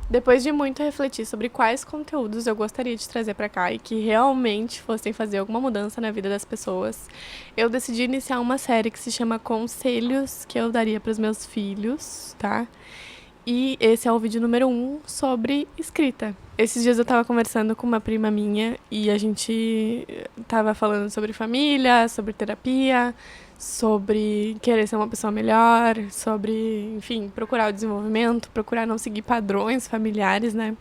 Depois de muito refletir sobre quais conteúdos eu gostaria de trazer para cá e que realmente fossem fazer alguma mudança na vida das pessoas, eu decidi iniciar uma série que se chama Conselhos que eu daria para os meus filhos, tá? E esse é o vídeo número 1 sobre escrita. Esses dias eu tava conversando com uma prima minha e a gente tava falando sobre família, sobre terapia, sobre querer ser uma pessoa melhor, sobre, enfim, procurar o desenvolvimento, procurar não seguir padrões familiares, né?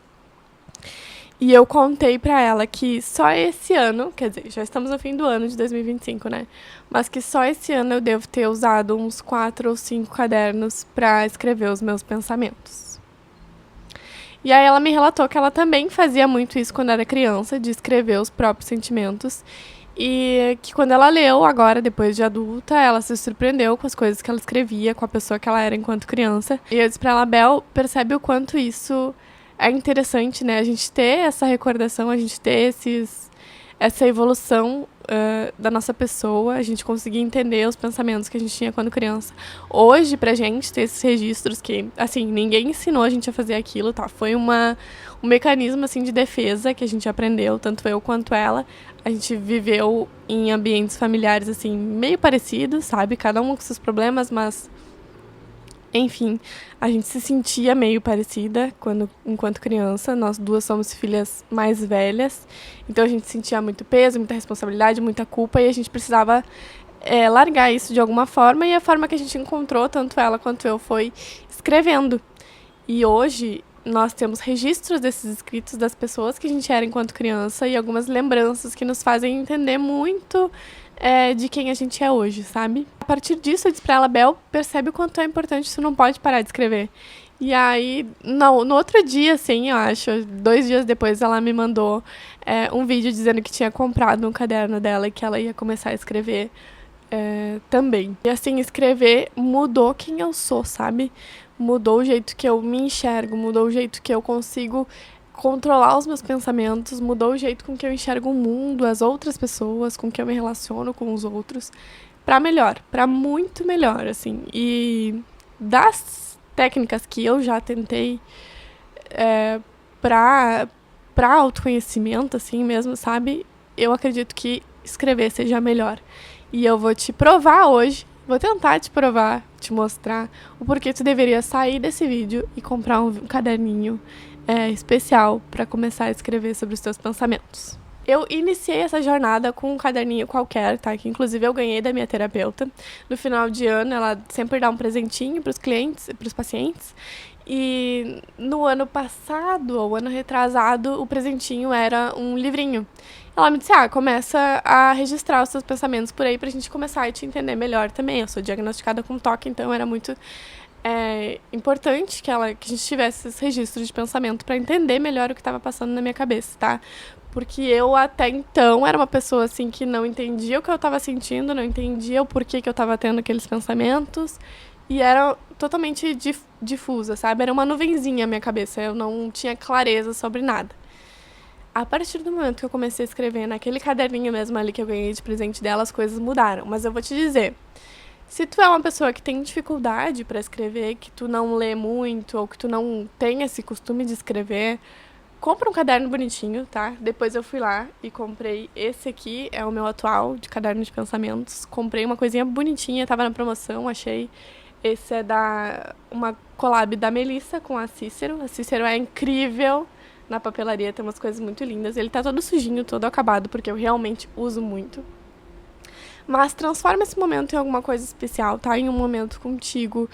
E eu contei pra ela que só esse ano, quer dizer, já estamos no fim do ano de 2025, né? Mas que só esse ano eu devo ter usado uns 4 ou 5 cadernos pra escrever os meus pensamentos. E aí ela me relatou que ela também fazia muito isso quando era criança, de escrever os próprios sentimentos. E que quando ela leu, agora, depois de adulta, ela se surpreendeu com as coisas que ela escrevia, com a pessoa que ela era enquanto criança. E eu disse pra ela, Bel, percebe o quanto isso é interessante, né? A gente ter essa recordação, a gente ter essa evolução da nossa pessoa, a gente conseguir entender os pensamentos que a gente tinha quando criança. Hoje, pra gente ter esses registros que, assim, ninguém ensinou a gente a fazer aquilo, tá? Foi um mecanismo, assim, de defesa que a gente aprendeu, tanto eu quanto ela. A gente viveu em ambientes familiares, assim, meio parecidos, sabe? Cada um com seus problemas, mas enfim, a gente se sentia meio parecida enquanto criança. Nós duas somos filhas mais velhas, então a gente sentia muito peso, muita responsabilidade, muita culpa, e a gente precisava largar isso de alguma forma, e a forma que a gente encontrou, tanto ela quanto eu, foi escrevendo. E hoje nós temos registros desses escritos das pessoas que a gente era enquanto criança e algumas lembranças que nos fazem entender muito de quem a gente é hoje, sabe? A partir disso, eu disse pra ela, Bel, percebe o quanto é importante, você não pode parar de escrever. E aí, no outro dia, assim, eu acho, 2 dias depois, ela me mandou um vídeo dizendo que tinha comprado um caderno dela e que ela ia começar a escrever também. E assim, escrever mudou quem eu sou, sabe? Mudou o jeito que eu me enxergo, mudou o jeito que eu consigo controlar os meus pensamentos, mudou o jeito com que eu enxergo o mundo, as outras pessoas, com que eu me relaciono com os outros, pra melhor, pra muito melhor, assim. E das técnicas que eu já tentei pra autoconhecimento, assim mesmo, sabe? Eu acredito que escrever seja melhor. E eu vou te provar hoje, vou tentar te provar, te mostrar o porquê tu deveria sair desse vídeo e comprar um caderninho especial para começar a escrever sobre os teus pensamentos. Eu iniciei essa jornada com um caderninho qualquer, tá? Que inclusive eu ganhei da minha terapeuta. No final de ano, ela sempre dá um presentinho para os clientes, para os pacientes. E no ano passado, ou ano retrasado, o presentinho era um livrinho. Ela me disse, começa a registrar os seus pensamentos por aí pra gente começar a te entender melhor também. Eu sou diagnosticada com TOC, então era muito importante que a gente tivesse esses registros de pensamento para entender melhor o que estava passando na minha cabeça, tá? Porque eu até então era uma pessoa assim que não entendia o que eu estava sentindo, não entendia o porquê que eu estava tendo aqueles pensamentos e era totalmente difusa, sabe? Era uma nuvenzinha a minha cabeça, eu não tinha clareza sobre nada. A partir do momento que eu comecei a escrever naquele caderninho mesmo ali que eu ganhei de presente dela, as coisas mudaram. Mas eu vou te dizer, se tu é uma pessoa que tem dificuldade para escrever, que tu não lê muito ou que tu não tem esse costume de escrever, compra um caderno bonitinho, tá? Depois eu fui lá e comprei esse aqui, é o meu atual de caderno de pensamentos. Comprei uma coisinha bonitinha, tava na promoção, achei. Esse é uma collab da Melissa com a Cícero. A Cícero é incrível na papelaria, tem umas coisas muito lindas. Ele tá todo sujinho, todo acabado, porque eu realmente uso muito. Mas transforma esse momento em alguma coisa especial, tá? Em um momento contigo.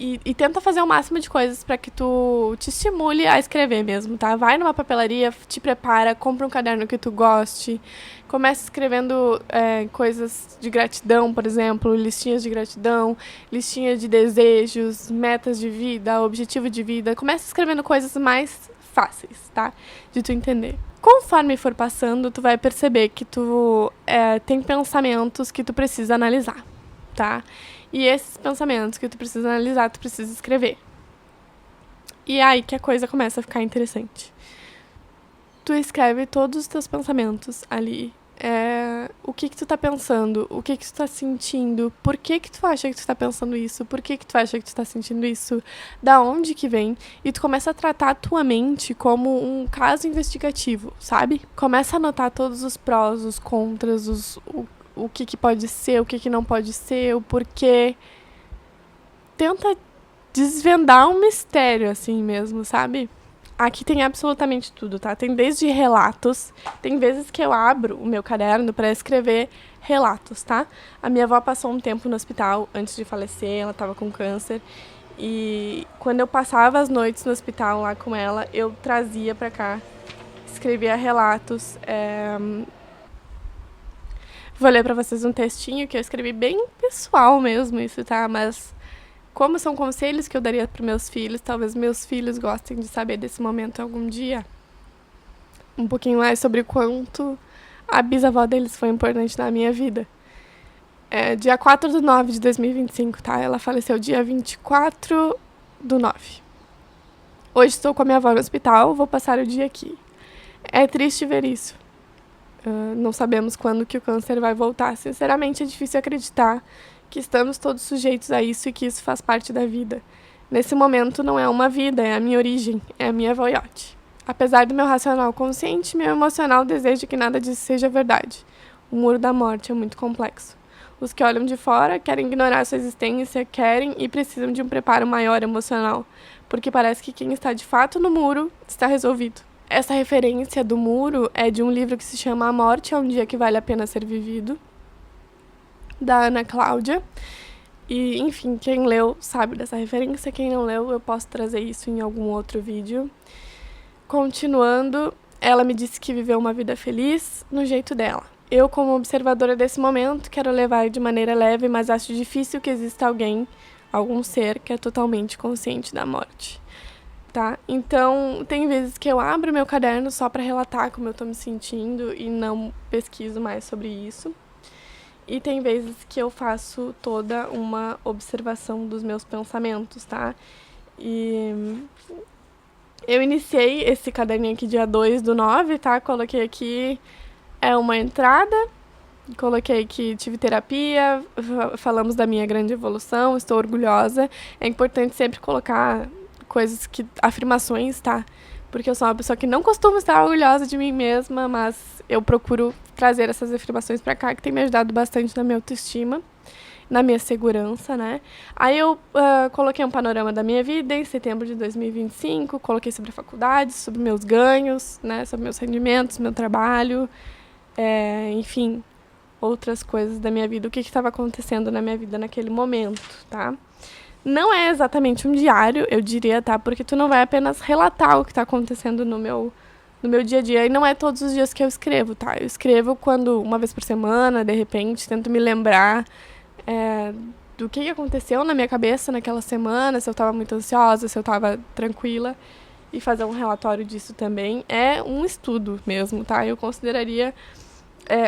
E tenta fazer o máximo de coisas para que tu te estimule a escrever mesmo, tá? Vai numa papelaria, te prepara, compra um caderno que tu goste. Começa escrevendo coisas de gratidão, por exemplo, listinhas de gratidão, listinhas de desejos, metas de vida, objetivo de vida. Começa escrevendo coisas mais fáceis, tá? De tu entender. Conforme for passando, tu vai perceber que tu tem pensamentos que tu precisa analisar, tá? E esses pensamentos que tu precisa analisar, tu precisa escrever. E é aí que a coisa começa a ficar interessante. Tu escreve todos os teus pensamentos ali. o que tu tá pensando, o que tu tá sentindo, por que tu acha que tu tá pensando isso, por que tu acha que tu tá sentindo isso, da onde que vem, e tu começa a tratar a tua mente como um caso investigativo, sabe? Começa a anotar todos os prós, os contras, o que pode ser, o que não pode ser, o porquê. Tenta desvendar um mistério, assim mesmo, sabe? Aqui tem absolutamente tudo, tá? Tem desde relatos, tem vezes que eu abro o meu caderno para escrever relatos, tá? A minha avó passou um tempo no hospital antes de falecer, ela tava com câncer. E quando eu passava as noites no hospital lá com ela, eu trazia pra cá, escrevia relatos. Vou ler pra vocês um textinho que eu escrevi bem pessoal mesmo, isso, tá? Mas como são conselhos que eu daria para meus filhos, talvez meus filhos gostem de saber desse momento algum dia. Um pouquinho mais sobre o quanto a bisavó deles foi importante na minha vida. Dia 4/9/2025, tá? Ela faleceu dia 24/9. Hoje estou com a minha avó no hospital, vou passar o dia aqui. É triste ver isso. Não sabemos quando que o câncer vai voltar. Sinceramente, é difícil acreditar que estamos todos sujeitos a isso e que isso faz parte da vida. Nesse momento não é uma vida, é a minha origem, é a minha voiote. Apesar do meu racional consciente, meu emocional deseja que nada disso seja verdade. O muro da morte é muito complexo. Os que olham de fora querem ignorar sua existência, querem e precisam de um preparo maior emocional, porque parece que quem está de fato no muro está resolvido. Essa referência do muro é de um livro que se chama A Morte é um Dia que Vale a Pena Ser Vivido, da Ana Cláudia. E, enfim, quem leu sabe dessa referência, quem não leu, eu posso trazer isso em algum outro vídeo. Continuando, ela me disse que viveu uma vida feliz no jeito dela. Eu, como observadora desse momento, quero levar de maneira leve, mas acho difícil que exista alguém, algum ser, que é totalmente consciente da morte. Tá? Então, tem vezes que eu abro meu caderno só para relatar como eu tô me sentindo e não pesquiso mais sobre isso. E tem vezes que eu faço toda uma observação dos meus pensamentos, tá? E eu iniciei esse caderninho aqui dia 2/9, tá? Coloquei aqui uma entrada, coloquei que tive terapia, falamos da minha grande evolução, estou orgulhosa. É importante sempre colocar afirmações, tá? Porque eu sou uma pessoa que não costuma estar orgulhosa de mim mesma, mas eu procuro trazer essas afirmações pra cá, que tem me ajudado bastante na minha autoestima, na minha segurança, né? Aí eu coloquei um panorama da minha vida em setembro de 2025, coloquei sobre a faculdade, sobre meus ganhos, né? Sobre meus rendimentos, meu trabalho, enfim, outras coisas da minha vida, o que estava acontecendo na minha vida naquele momento, tá? Não é exatamente um diário, eu diria, tá? Porque tu não vai apenas relatar o que tá acontecendo no meu dia a dia. E não é todos os dias que eu escrevo, tá? Eu escrevo uma vez por semana, de repente, tento me lembrar do que aconteceu na minha cabeça naquela semana, se eu tava muito ansiosa, se eu tava tranquila. E fazer um relatório disso também. É um estudo mesmo, tá? Eu consideraria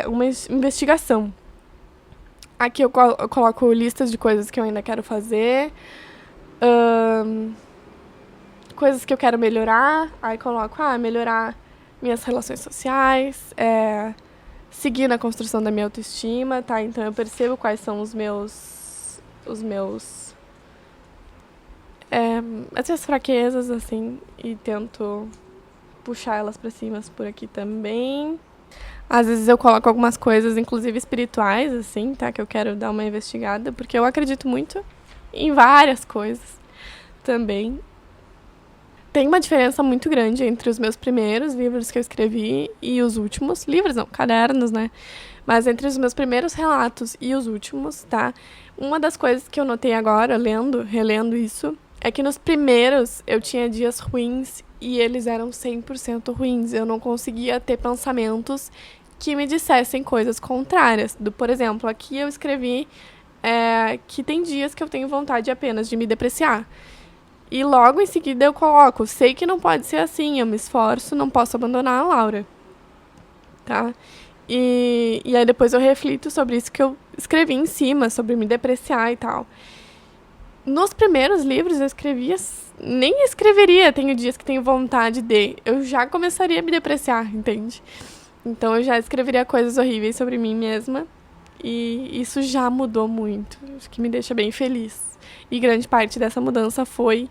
uma investigação. Aqui eu coloco listas de coisas que eu ainda quero fazer, coisas que eu quero melhorar. Aí coloco, melhorar minhas relações sociais, seguir na construção da minha autoestima, tá? Então eu percebo quais são as minhas fraquezas, assim, e tento puxar elas pra cima por aqui também. Às vezes eu coloco algumas coisas, inclusive espirituais, assim, tá? Que eu quero dar uma investigada, porque eu acredito muito em várias coisas também. Tem uma diferença muito grande entre os meus primeiros livros que eu escrevi e os últimos. Livros não, cadernos, né? Mas entre os meus primeiros relatos e os últimos, tá? Uma das coisas que eu notei agora, relendo isso, é que nos primeiros eu tinha dias ruins e eles eram 100% ruins. Eu não conseguia ter pensamentos que me dissessem coisas contrárias. Por exemplo, aqui eu escrevi que tem dias que eu tenho vontade apenas de me depreciar. E logo em seguida eu coloco, sei que não pode ser assim, eu me esforço, não posso abandonar a Laura. Tá? E aí depois eu reflito sobre isso que eu escrevi em cima, sobre me depreciar e tal. Nos primeiros livros eu nem escreveria, tenho dias que tenho vontade de, eu já começaria a me depreciar, entende? Então eu já escreveria coisas horríveis sobre mim mesma. E isso já mudou muito, o que me deixa bem feliz. E grande parte dessa mudança foi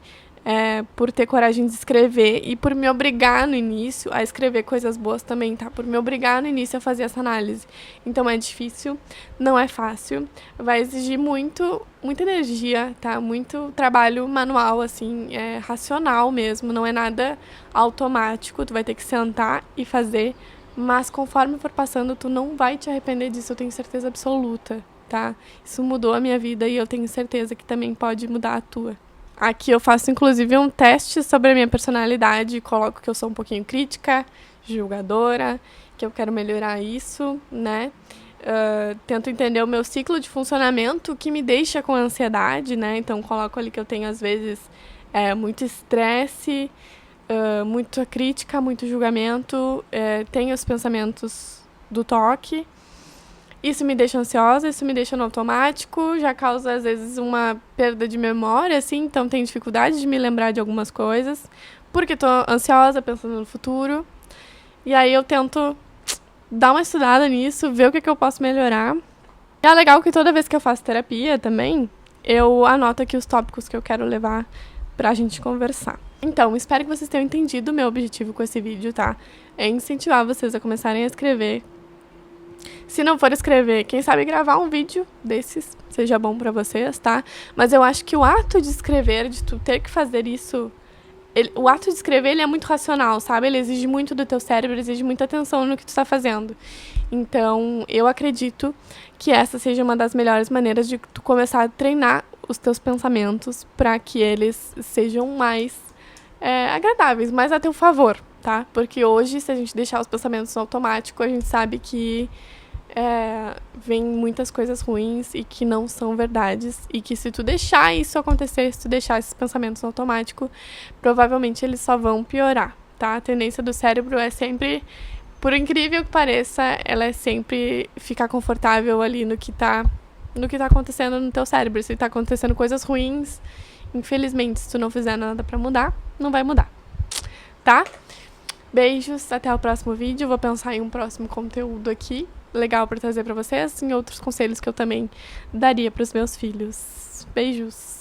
por ter coragem de escrever e por me obrigar no início a escrever coisas boas também, tá? Por me obrigar no início a fazer essa análise. Então é difícil, não é fácil, vai exigir muita energia, tá? Muito trabalho manual, assim, racional mesmo, não é nada automático, tu vai ter que sentar e fazer. Mas conforme for passando, tu não vai te arrepender disso, eu tenho certeza absoluta, tá? Isso mudou a minha vida e eu tenho certeza que também pode mudar a tua. Aqui eu faço, inclusive, um teste sobre a minha personalidade, coloco que eu sou um pouquinho crítica, julgadora, que eu quero melhorar isso, né? Tento entender o meu ciclo de funcionamento, que me deixa com ansiedade, né? Então, coloco ali que eu tenho, às vezes, muito estresse, muita crítica, muito julgamento, tenho os pensamentos do toque. Isso me deixa ansiosa, isso me deixa no automático, já causa, às vezes, uma perda de memória, assim, então tenho dificuldade de me lembrar de algumas coisas, porque tô ansiosa, pensando no futuro. E aí eu tento dar uma estudada nisso, ver o que eu posso melhorar. E é legal que toda vez que eu faço terapia também, eu anoto aqui os tópicos que eu quero levar pra gente conversar. Então, espero que vocês tenham entendido o meu objetivo com esse vídeo, tá? É incentivar vocês a começarem a escrever. Se não for escrever, quem sabe gravar um vídeo desses seja bom pra vocês, tá? Mas eu acho que o ato de escrever, de tu ter que fazer isso, o ato de escrever, ele é muito racional, sabe? Ele exige muito do teu cérebro, exige muita atenção no que tu tá fazendo. Então, eu acredito que essa seja uma das melhores maneiras de tu começar a treinar os teus pensamentos para que eles sejam mais agradáveis, mais a teu favor, tá? Porque hoje, se a gente deixar os pensamentos no automático, a gente sabe que vem muitas coisas ruins e que não são verdades. E que se tu deixar isso acontecer, se tu deixar esses pensamentos no automático, provavelmente eles só vão piorar, tá? A tendência do cérebro é sempre, por incrível que pareça, ela é sempre ficar confortável ali no que tá acontecendo no teu cérebro. Se tá acontecendo coisas ruins, infelizmente, se tu não fizer nada pra mudar, não vai mudar, tá? Beijos, até o próximo vídeo. Vou pensar em um próximo conteúdo aqui legal pra trazer pra vocês, em outros conselhos que eu também daria pros meus filhos. Beijos!